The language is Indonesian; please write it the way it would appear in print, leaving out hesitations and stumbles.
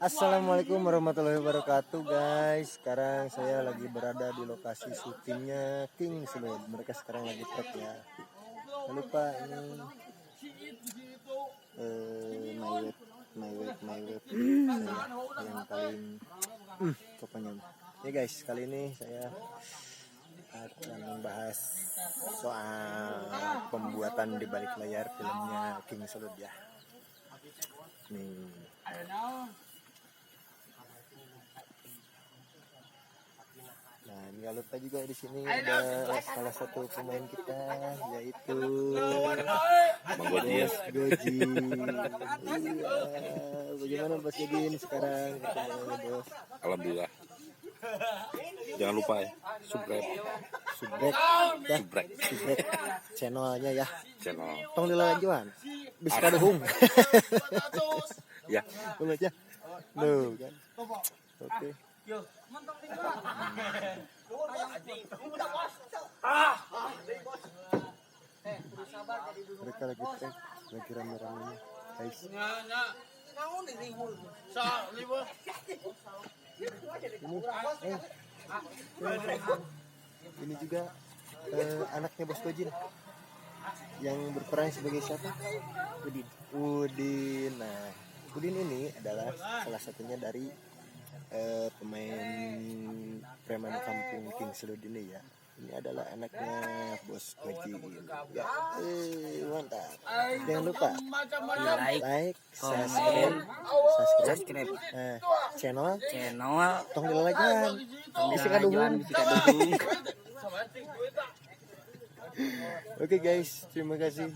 Assalamualaikum warahmatullahi wabarakatuh guys. Sekarang saya lagi berada di lokasi syutingnya King Slud. Mereka sekarang lagi trek ya. Jangan lupa ini my web saya yang paling pokoknya ya guys. Kali ini saya akan membahas soal pembuatan di balik layar filmnya King Slud ya. Nih. Nah, nggak lupa juga di sini ada salah satu pemain kita yaitu Bang Goji. Goji. Iya. Bagaimana Bos Goji ini sekarang? Bos. Alhamdulillah. Jangan lupa ya, subscribe Channelnya ya. channel. Tong dilanjuan. Bisa kaduhung. Ya. Boleh aja. Loh kan. Oke. Mereka lagi trek, lagi rame-ramenya guys. Ini juga anaknya Bos Gojin yang berperan sebagai siapa? Udin. Nah, Udin ini adalah salah satunya dari pemain preman kampung King Slud ini ya. Ini adalah anaknya Bos Gojin. Ya, mantap. Jangan lupa like, subscribe. Channel tong dilajan. Bisa kaduhun. Oke guys, terima kasih.